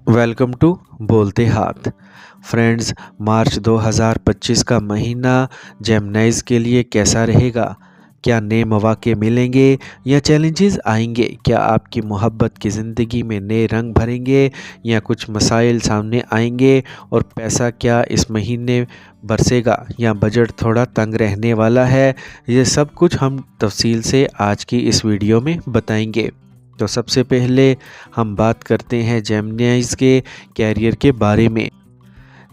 Welcome to बोलते हाथ friends. मार्च 2025 का महीना जेमिनीज के लिए कैसा रहेगा? क्या नए मौके मिलेंगे या चैलेंजेस आएंगे? क्या आपकी मोहब्बत की ज़िंदगी में नए रंग भरेंगे या कुछ मसाइल सामने आएंगे? और पैसा क्या इस महीने बरसेगा या बजट थोड़ा तंग रहने वाला है? ये सब कुछ हम तफसील से आज की इस वीडियो में बताएंगे। तो सबसे पहले हम बात करते हैं जेमिनीज के कैरियर के बारे में।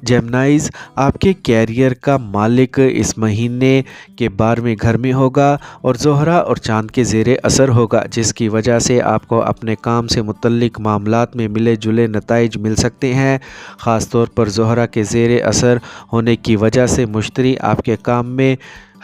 जेमिनीज आपके कैरियर का मालिक इस महीने के 12वें घर में होगा और ज़ोहरा और चांद के ज़ेरे असर होगा, जिसकी वजह से आपको अपने काम से मुतल्लिक मामलात में मिले जुले नताइज मिल सकते हैं। ख़ास तौर पर ज़ोहरा के ज़ेरे असर होने की वजह से मुश्तरी आपके काम में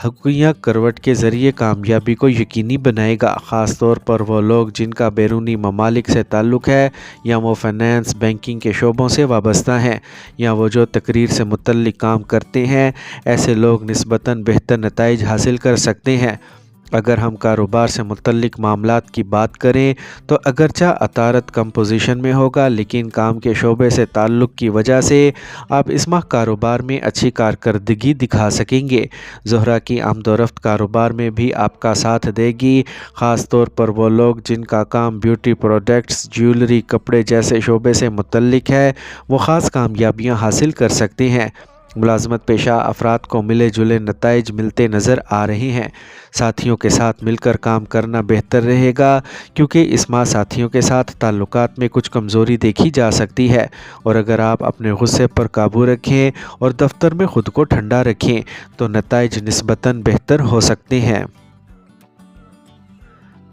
हुक्किया करवट के ज़रिए कामयाबी को यकीनी बनाएगा। ख़ास तौर पर वो लोग जिनका बैरूनी ममालिक से ताल्लुक़ है या वो फाइनेंस बैंकिंग के शोबों से वाबस्ता हैं या वो जो तकरीर से मुतल्लिक काम करते हैं, ऐसे लोग निस्बतन बेहतर नताइज हासिल कर सकते हैं। अगर हम कारोबार से मुतल्लिक मामलात की बात करें तो अगरचा अतारत कम पोजीशन में होगा, लेकिन काम के शोबे से ताल्लुक़ की वजह से आप इस माह कारोबार में अच्छी कारकर्दगी दिखा सकेंगे। ज़ोहरा की आमदोरफ्त कारोबार में भी आपका साथ देगी। ख़ास तौर पर वो लोग जिनका काम ब्यूटी प्रोडक्ट्स, ज्वेलरी, कपड़े जैसे शोबे से मुतल्लिक है, वो ख़ास कामयाबियाँ हासिल कर सकते हैं। मुलाजमत पेशा अफराद को मिले जुले नताइज मिलते नज़र आ रहे हैं। साथियों के साथ मिलकर काम करना बेहतर रहेगा, क्योंकि इस माह साथियों के साथ ताल्लुकात में कुछ कमज़ोरी देखी जा सकती है। और अगर आप अपने गुस्से पर काबू रखें और दफ्तर में ख़ुद को ठंडा रखें तो नताइज निस्बतन बेहतर हो सकते हैं।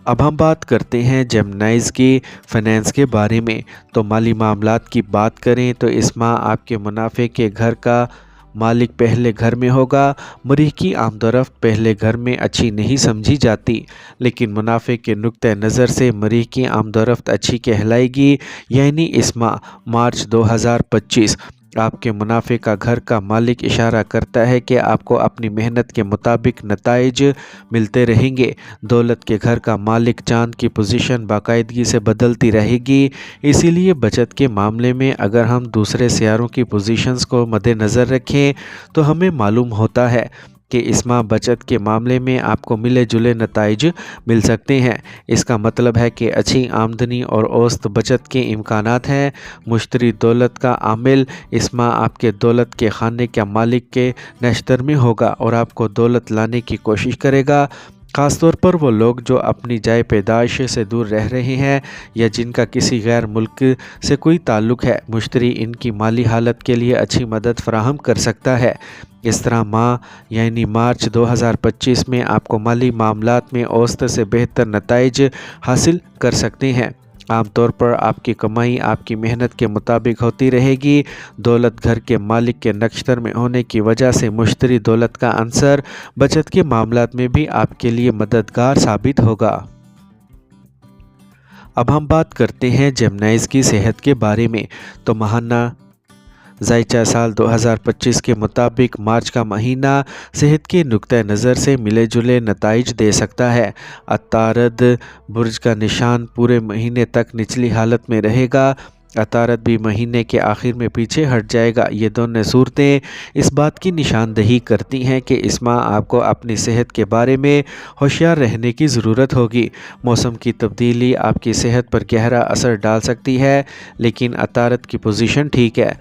अब हम बात करते हैं जेमिनीज की फाइनेंस के बारे में। तो माली मामलात की बात करें तो इस माह आपके मुनाफे के घर का मालिक पहले घर में होगा। मरीख की आमदोरफ्त पहले घर में अच्छी नहीं समझी जाती, लेकिन मुनाफे के नुक्ते नज़र से मरीख की आमदोरफ्त अच्छी कहलाएगी। यानी इस माह मार्च 2025 आपके मुनाफे का घर का मालिक इशारा करता है कि आपको अपनी मेहनत के मुताबिक नताइज मिलते रहेंगे। दौलत के घर का मालिक चांद की पोजीशन बाकायदगी से बदलती रहेगी, इसीलिए बचत के मामले में अगर हम दूसरे सियारों की पोजीशंस को मद्देनज़र रखें तो हमें मालूम होता है कि इस माह बचत के मामले में आपको मिले जुले नताइज मिल सकते हैं। इसका मतलब है कि अच्छी आमदनी और औसत बचत के इम्कानात हैं। मुश्तरी दौलत का आमिल इस माह आपके दौलत के खाने के मालिक के नश्तर में होगा और आपको दौलत लाने की कोशिश करेगा। ख़ास तौर पर वो लोग जो अपनी जाए पैदाइश से दूर रह रहे हैं या जिनका किसी गैर मुल्क से कोई ताल्लुक़ है, मुश्तरी इनकी माली हालत के लिए अच्छी मदद फराहम कर सकता है। इस तरह माह यानी मार्च 2025 में आपको माली मामलात में औसत से बेहतर नताइज हासिल कर सकते हैं। आमतौर पर आपकी कमाई आपकी मेहनत के मुताबिक होती रहेगी। दौलत घर के मालिक के नक्षत्र में होने की वजह से मुश्तरी दौलत का अंसर बचत के मामलात में भी आपके लिए मददगार साबित होगा। अब हम बात करते हैं जेमिनीज की सेहत के बारे में। तो माहाना ज़ायचा साल 2025 के मुताबिक मार्च का महीना सेहत के नुक्ते नज़र से मिले जुले नताइज दे सकता है। अतारद बुर्ज का निशान पूरे महीने तक निचली हालत में रहेगा। अतारद भी महीने के आखिर में पीछे हट जाएगा। ये दोनों सूरतें इस बात की निशानदही करती हैं कि इस माह आपको अपनी सेहत के बारे में होशियार रहने की ज़रूरत होगी। मौसम की तब्दीली आपकी सेहत पर गहरा असर डाल सकती है, लेकिन अतारद की पोजीशन ठीक है,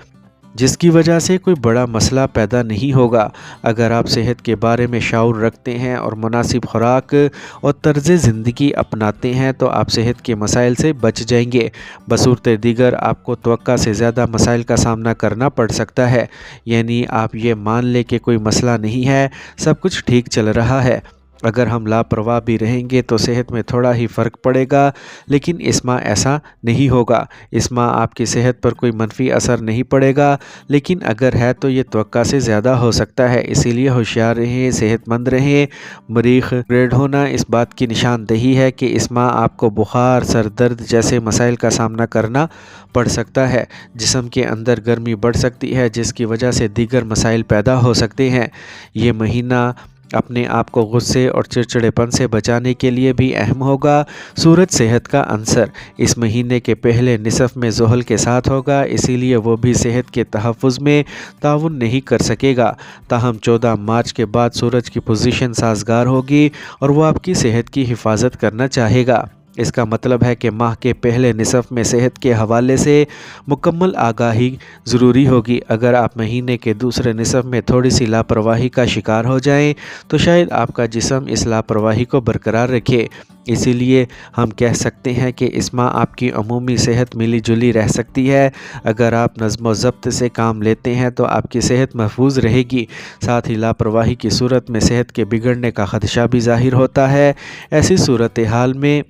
जिसकी वजह से कोई बड़ा मसला पैदा नहीं होगा। अगर आप सेहत के बारे में शऊर रखते हैं और मुनासिब खुराक और तर्ज ज़िंदगी अपनाते हैं तो आप सेहत के मसाइल से बच जाएंगे। बसूरत दीगर आपको तवक्का से ज़्यादा मसाइल का सामना करना पड़ सकता है। यानी आप ये मान लें कि कोई मसला नहीं है, सब कुछ ठीक चल रहा है। अगर हम लापरवाह भी रहेंगे तो सेहत में थोड़ा ही फ़र्क पड़ेगा, लेकिन इस माह ऐसा नहीं होगा। इस माह आपकी सेहत पर कोई मनफी असर नहीं पड़ेगा, लेकिन अगर है तो ये तवक्का से ज़्यादा हो सकता है। इसीलिए होशियार रहें, सेहतमंद रहें। मरीख ग्रेड होना इस बात की निशानदही है कि इस माह आपको बुखार, सर दर्द जैसे मसाइल का सामना करना पड़ सकता है। जिस्म के अंदर गर्मी बढ़ सकती है, जिसकी वजह से दीगर मसाइल पैदा हो सकते हैं। ये महीना اپنے آپ کو غصے اور چڑچڑےپن سے بچانے کے لیے بھی اہم ہوگا۔ سورج صحت کا عنصر اس مہینے کے پہلے نصف میں زحل کے ساتھ ہوگا، اسی لیے وہ بھی صحت کے تحفظ میں تعاون نہیں کر سکے گا۔ تاہم 14 مارچ کے بعد سورج کی پوزیشن سازگار ہوگی اور وہ آپ کی صحت کی حفاظت کرنا چاہے گا۔ اس کا مطلب ہے کہ ماہ کے پہلے نصف میں صحت کے حوالے سے مکمل آگاہی ضروری ہوگی۔ اگر آپ مہینے کے دوسرے نصف میں تھوڑی سی لاپرواہی کا شکار ہو جائیں تو شاید آپ کا جسم اس لاپرواہی کو برقرار رکھے۔ اسی لیے ہم کہہ سکتے ہیں کہ اس ماہ آپ کی عمومی صحت ملی جلی رہ سکتی ہے۔ اگر آپ نظم و ضبط سے کام لیتے ہیں تو آپ کی صحت محفوظ رہے گی، ساتھ ہی لاپرواہی کی صورت میں صحت کے بگڑنے کا خدشہ بھی ظاہر ہوتا ہے۔ ایسی صورتحال میں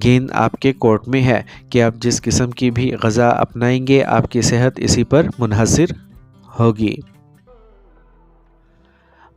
گیند آپ کے کورٹ میں ہے کہ آپ جس قسم کی بھی غذا اپنائیں گے آپ کی صحت اسی پر منحصر ہوگی۔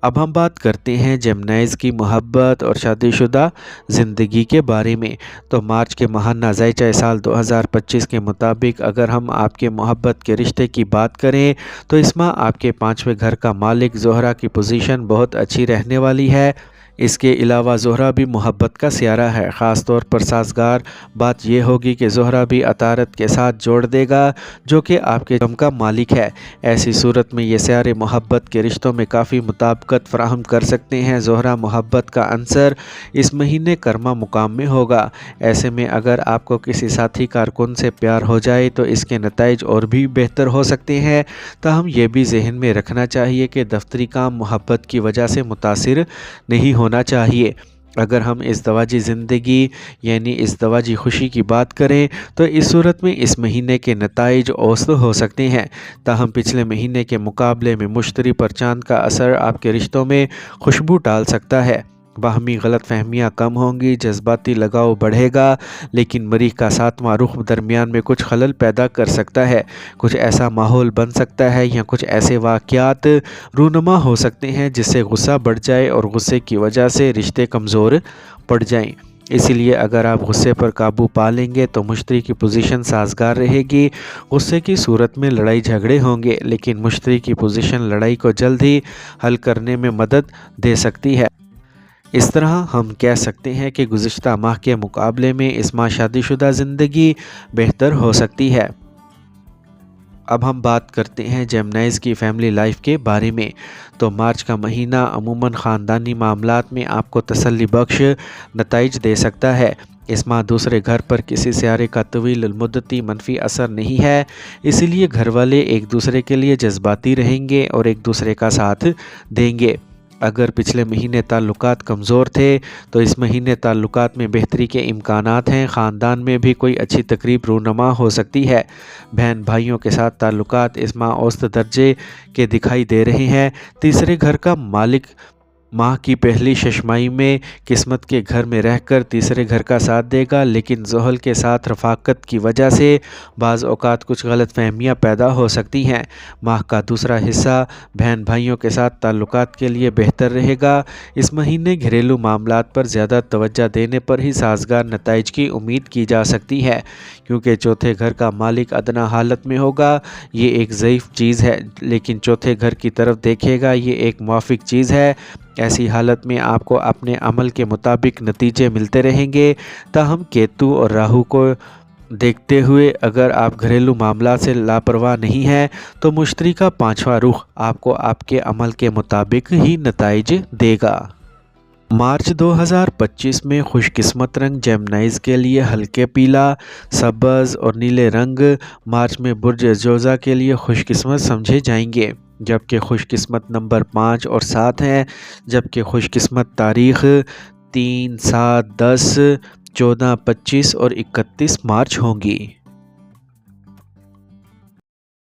اب ہم بات کرتے ہیں جیمنائز کی محبت اور شادی شدہ زندگی کے بارے میں۔ تو مارچ کے ماہانہ ذائچہ سال 2025 کے مطابق اگر ہم آپ کے محبت کے رشتے کی بات کریں تو اس ماہ آپ کے 5ویں گھر کا مالک زہرہ کی پوزیشن بہت اچھی رہنے والی ہے۔ اس کے علاوہ زہرہ بھی محبت کا سیارہ ہے۔ خاص طور پر سازگار بات یہ ہوگی کہ زہرہ بھی عطارد کے ساتھ جوڑ دے گا جو کہ آپ کے جسم کا مالک ہے۔ ایسی صورت میں یہ سیارے محبت کے رشتوں میں کافی مطابقت فراہم کر سکتے ہیں۔ زہرہ محبت کا عنصر اس مہینے کرما مقام میں ہوگا۔ ایسے میں اگر آپ کو کسی ساتھی کارکن سے پیار ہو جائے تو اس کے نتائج اور بھی بہتر ہو سکتے ہیں۔ تاہم یہ بھی ذہن میں رکھنا چاہیے کہ دفتری کام محبت کی وجہ سے متاثر نہیں ہونا چاہیے۔ اگر ہم ازدواجی زندگی یعنی ازدواجی خوشی کی بات کریں تو اس صورت میں اس مہینے کے نتائج اوسط ہو سکتے ہیں۔ تاہم پچھلے مہینے کے مقابلے میں مشتری پر چاند کا اثر آپ کے رشتوں میں خوشبو ڈال سکتا ہے۔ باہمی غلط فہمیاں کم ہوں گی، جذباتی لگاؤ بڑھے گا، لیکن مریخ کا 7واں رخ درمیان میں کچھ خلل پیدا کر سکتا ہے۔ کچھ ایسا ماحول بن سکتا ہے یا کچھ ایسے واقعات رونما ہو سکتے ہیں جس سے غصہ بڑھ جائے اور غصے کی وجہ سے رشتے کمزور پڑ جائیں۔ اسی لیے اگر آپ غصے پر قابو پا لیں گے تو مشتری کی پوزیشن سازگار رہے گی۔ غصے کی صورت میں لڑائی جھگڑے ہوں گے، لیکن مشتری کی پوزیشن لڑائی کو جلد ہی حل کرنے میں مدد دے سکتی ہے۔ اس طرح ہم کہہ سکتے ہیں کہ گزشتہ ماہ کے مقابلے میں اس ماہ شادی شدہ زندگی بہتر ہو سکتی ہے۔ اب ہم بات کرتے ہیں جیمنائز کی فیملی لائف کے بارے میں۔ تو مارچ کا مہینہ عموماً خاندانی معاملات میں آپ کو تسلی بخش نتائج دے سکتا ہے۔ اس ماہ دوسرے گھر پر کسی سیارے کا طویل المدتی منفی اثر نہیں ہے، اسی لیے گھر والے ایک دوسرے کے لیے جذباتی رہیں گے اور ایک دوسرے کا ساتھ دیں گے۔ اگر پچھلے مہینے تعلقات کمزور تھے تو اس مہینے تعلقات میں بہتری کے امکانات ہیں۔ خاندان میں بھی کوئی اچھی تقریب رونما ہو سکتی ہے۔ بہن بھائیوں کے ساتھ تعلقات اس ماہ اوسط درجے کے دکھائی دے رہے ہیں۔ تیسرے گھر کا مالک ماہ کی پہلی ششمائی میں قسمت کے گھر میں رہ کر تیسرے گھر کا ساتھ دے گا، لیکن زحل کے ساتھ رفاقت کی وجہ سے بعض اوقات کچھ غلط فہمیاں پیدا ہو سکتی ہیں۔ ماہ کا دوسرا حصہ بہن بھائیوں کے ساتھ تعلقات کے لیے بہتر رہے گا۔ اس مہینے گھریلو معاملات پر زیادہ توجہ دینے پر ہی سازگار نتائج کی امید کی جا سکتی ہے، کیونکہ چوتھے گھر کا مالک ادنیٰ حالت میں ہوگا۔ یہ ایک ضعیف چیز ہے، لیکن چوتھے گھر کی طرف دیکھے گا یہ ایک موافق چیز ہے۔ ایسی حالت میں آپ کو اپنے عمل کے مطابق نتیجے ملتے رہیں گے۔ تاہم کیتو اور راہو کو دیکھتے ہوئے اگر آپ گھریلو معاملات سے لاپرواہ نہیں ہیں تو مشتری کا 5واں رخ آپ کو آپ کے عمل کے مطابق ہی نتائج دے گا۔ مارچ 2025 میں خوش قسمت رنگ جیمنائز کے لیے ہلکے پیلا، سبز اور نیلے رنگ مارچ میں برج جوزہ کے لیے خوش قسمت سمجھے جائیں گے، جبکہ خوش قسمت نمبر 5 اور 7 ہیں، جبکہ خوش قسمت تاریخ 3، 7، 10، 14، 25 اور 31 مارچ ہوں گی۔